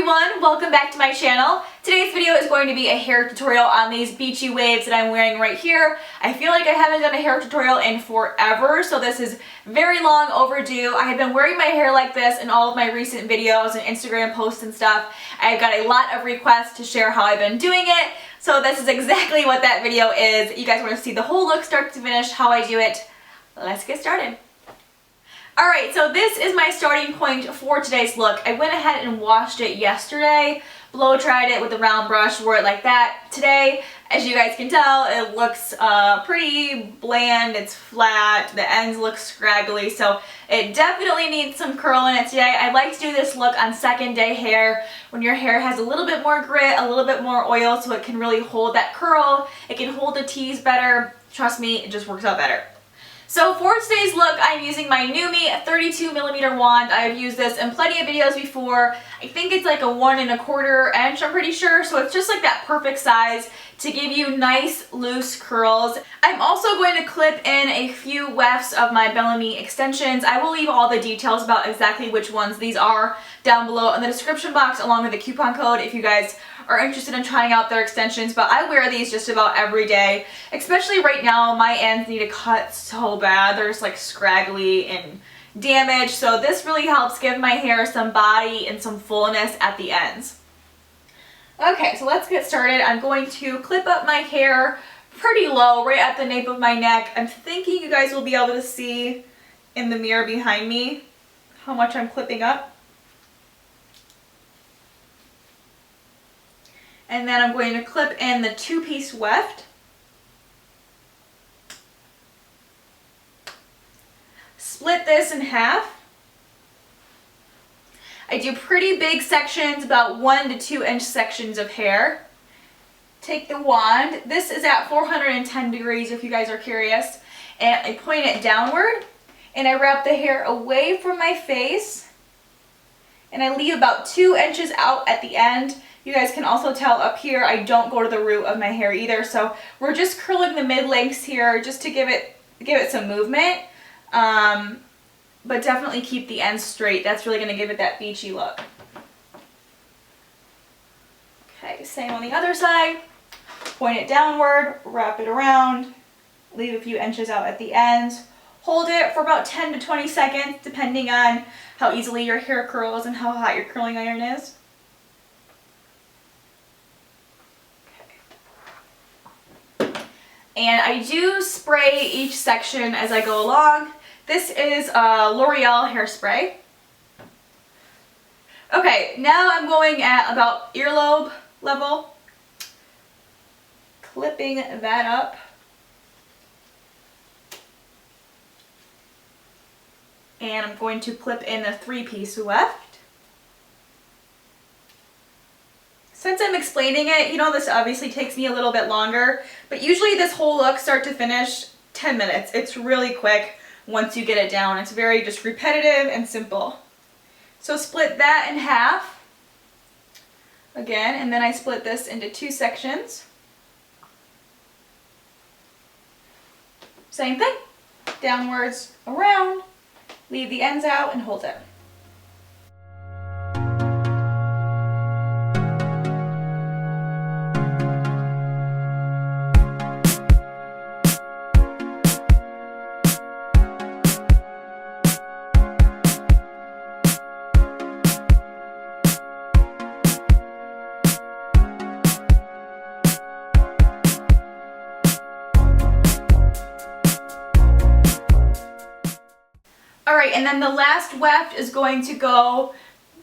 everyone, welcome back to my channel. Today's video is going to be a hair tutorial on these beachy waves that I'm wearing right here. I feel like I haven't done a hair tutorial in forever, so this is very long overdue. I have been wearing my hair like this in all of my recent videos and Instagram posts and stuff. I've got a lot of requests to share how I've been doing it, so this is exactly what that video is. You guys want to see the whole look start to finish, how I do it. Let's get started. Alright, so this is my starting point for today's look. I went ahead and washed it yesterday, blow dried it with a round brush, wore it like that. Today, as you guys can tell, it looks pretty bland, it's flat, the ends look scraggly, so it definitely needs some curl in it today. I like to do this look on second day hair when your hair has a little bit more grit, a little bit more oil, so it can really hold that curl, it can hold the tease better. Trust me, it just works out better. So for today's look, I'm using my NuMe 32mm wand. I've used this in plenty of videos before. I think it's like a 1 1/4 inch, I'm pretty sure. So it's just like that perfect size to give you nice loose curls. I'm also going to clip in a few wefts of my Bellamy extensions. I will leave all the details about exactly which ones these are down below in the description box along with the coupon code if you guys are interested in trying out their extensions, but I wear these just about every day. Especially right now, my ends need a cut so bad. They're just like scraggly and damaged, so this really helps give my hair some body and some fullness at the ends. Okay, so let's get started. I'm going to clip up my hair pretty low, right at the nape of my neck. I'm thinking you guys will be able to see in the mirror behind me how much I'm clipping up. And then I'm going to clip in the 2-piece weft. Split this in half. I do pretty big sections, about 1 to 2 inch sections of hair. Take the wand. This is at 410 degrees if you guys are curious. And I point it downward and I wrap the hair away from my face. And I leave about 2 inches out at the end. You guys can also tell up here I don't go to the root of my hair either, so we're just curling the mid-lengths here just to give it some movement, but definitely keep the ends straight. That's really going to give it that beachy look. Okay, same on the other side. Point it downward, wrap it around, leave a few inches out at the ends. Hold it for about 10 to 20 seconds depending on how easily your hair curls and how hot your curling iron is. And I do spray each section as I go along. This is a L'Oreal hairspray. Okay, now I'm going at about earlobe level. Clipping that up. And I'm going to clip in the 3-piece weft. Since I'm explaining it, you know, this obviously takes me a little bit longer, but usually this whole look, start to finish, 10 minutes. It's really quick once you get it down. It's very just repetitive and simple. So split that in half again, and then I split this into 2 sections. Same thing, downwards, around, leave the ends out and hold it. Alright, and then the last weft is going to go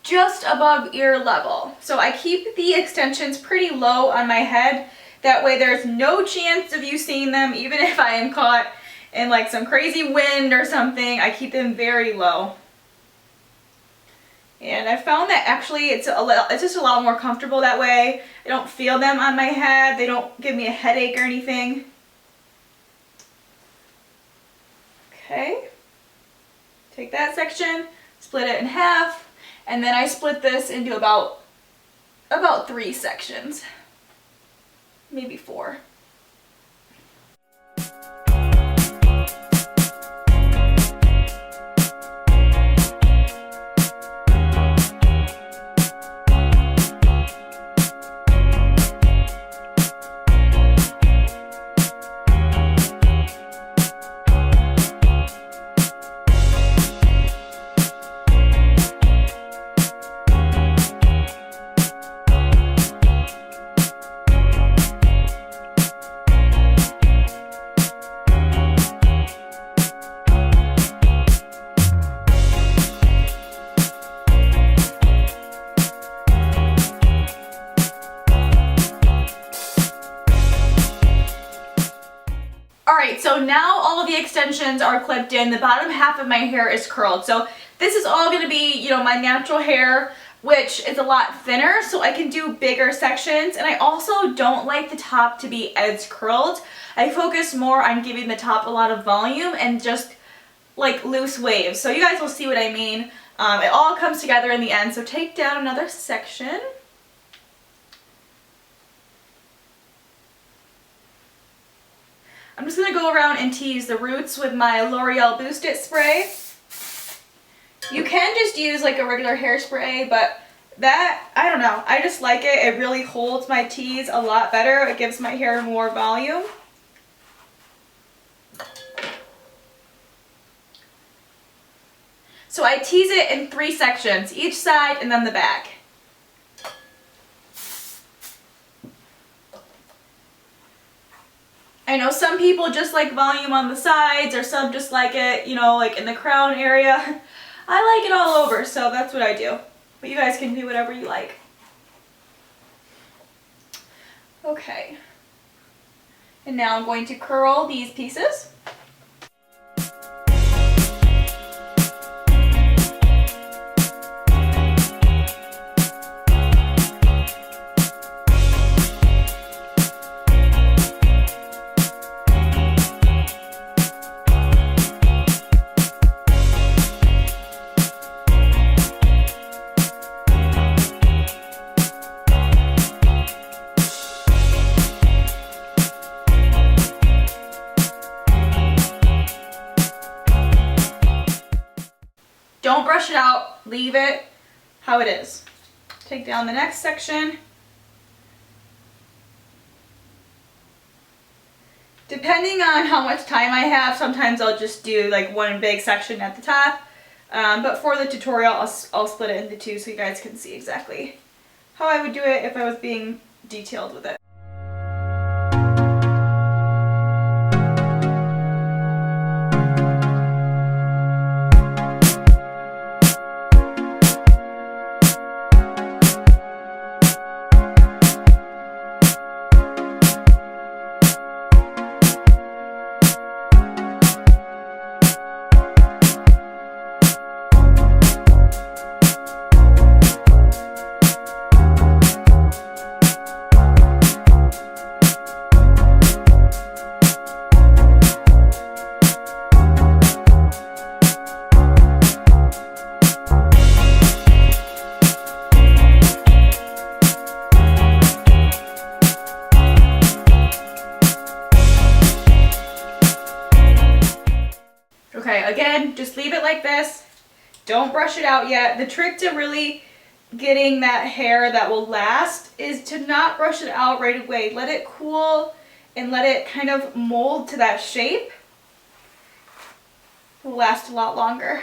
just above ear level. So I keep the extensions pretty low on my head. That way there's no chance of you seeing them, even if I am caught in like some crazy wind or something. I keep them very low. And I found that actually it's just a lot more comfortable that way. I don't feel them on my head. They don't give me a headache or anything. Okay. Take that section, split it in half, and then I split this into about 3 sections, maybe 4. extensions are clipped in, the bottom half of my hair is curled. So this is all going to be, you know, my natural hair, which is a lot thinner, so I can do bigger sections. And I also don't like the top to be as curled. I focus more on giving the top a lot of volume and just like loose waves. So you guys will see what I mean. It all comes together in the end. So take down another section. I'm just going to go around and tease the roots with my L'Oreal Boost It spray. You can just use like a regular hairspray, but that, I don't know, I just like it. It really holds my tease a lot better. It gives my hair more volume. So I tease it in 3 sections, each side and then the back. I know some people just like volume on the sides, or some just like it, you know, like in the crown area. I like it all over, so that's what I do. But you guys can do whatever you like. Okay. And now I'm going to curl these pieces. Don't brush it out, leave it how it is. Take down the next section. Depending on how much time I have, sometimes I'll just do like one big section at the top. But for the tutorial, I'll split it into 2 so you guys can see exactly how I would do it if I was being detailed with it. Okay, again, just leave it like this. Don't brush it out yet. The trick to really getting that hair that will last is to not brush it out right away. Let it cool and let it kind of mold to that shape. It will last a lot longer.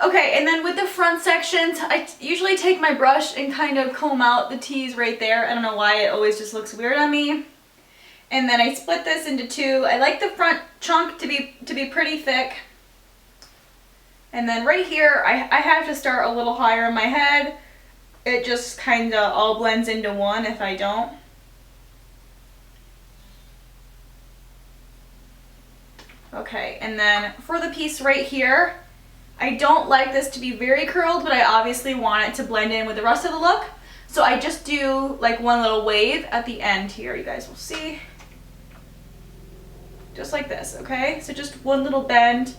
Okay, and then with the front sections, I usually take my brush and kind of comb out the tease right there. I don't know why, it always just looks weird on me. And then I split this into 2. I like the front chunk to be pretty thick. And then right here, I have to start a little higher in my head. It just kind of all blends into one if I don't. Okay, and then for the piece right here, I don't like this to be very curled, but I obviously want it to blend in with the rest of the look. So I just do like one little wave at the end here, you guys will see. Just like this, okay? So just one little bend.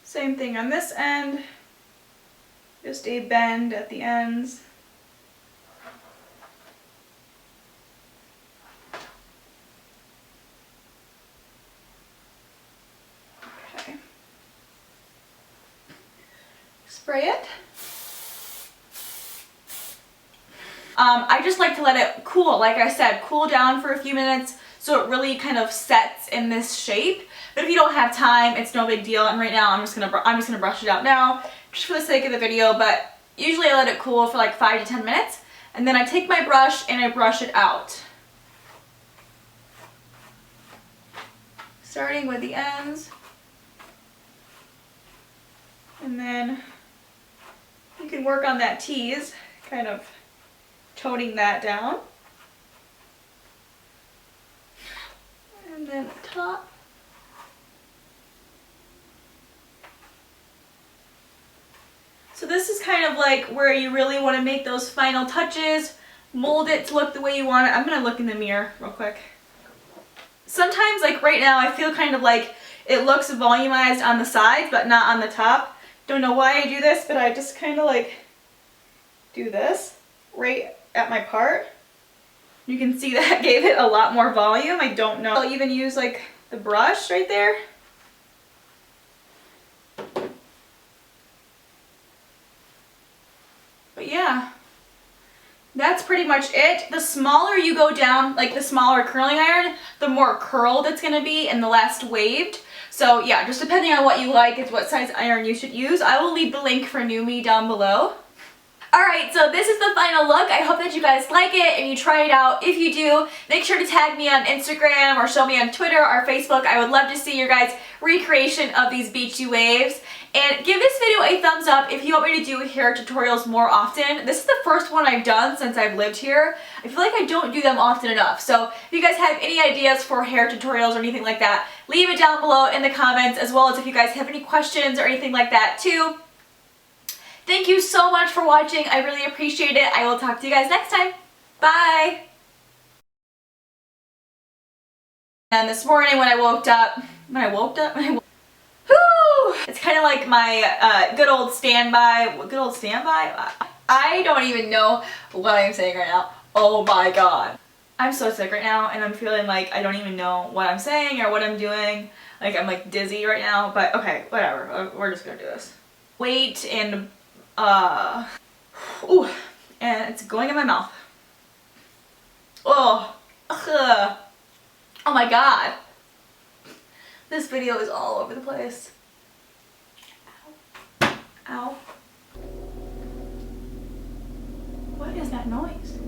Same thing on this end. Just a bend at the ends. spray it. I just like to let it cool, like I said, cool down for a few minutes so it really kind of sets in this shape. But if you don't have time, it's no big deal. And right now I'm just gonna brush it out now, just for the sake of the video. But usually I let it cool for like 5 to 10 minutes, and then I take my brush and I brush it out, starting with the ends, and then you can work on that tease, kind of toning that down. And then the top. So this is kind of like where you really want to make those final touches, mold it to look the way you want it. I'm going to look in the mirror real quick. Sometimes, like right now, I feel kind of like it looks volumized on the sides, but not on the top. Don't know why I do this, but I just kind of like do this right at my part. You can see that gave it a lot more volume. I don't know. I'll even use like the brush right there. But yeah, that's pretty much it. The smaller you go down, like the smaller curling iron, the more curled it's going to be and the less waved. So yeah, just depending on what you like is what size iron you should use. I will leave the link for NewMe down below. Alright, so this is the final look. I hope that you guys like it and you try it out. If you do, make sure to tag me on Instagram or show me on Twitter or Facebook. I would love to see your guys' recreation of these beachy waves. And give this video a thumbs up if you want me to do hair tutorials more often. This is the first one I've done since I've lived here. I feel like I don't do them often enough. So if you guys have any ideas for hair tutorials or anything like that, leave it down below in the comments, as well as if you guys have any questions or anything like that too. Thank you so much for watching. I really appreciate it. I will talk to you guys next time. Bye! And this morning when I woke up, whew, it's kind of like my good old standby. I don't even know what I'm saying right now. Oh my god. I'm so sick right now and I'm feeling like I don't even know what I'm saying or what I'm doing. Like I'm like dizzy right now, but okay, whatever. We're just gonna do this. Wait and ooh, and it's going in my mouth. Oh, ugh. Oh my god. This video is all over the place. Ow. Ow. What is that noise?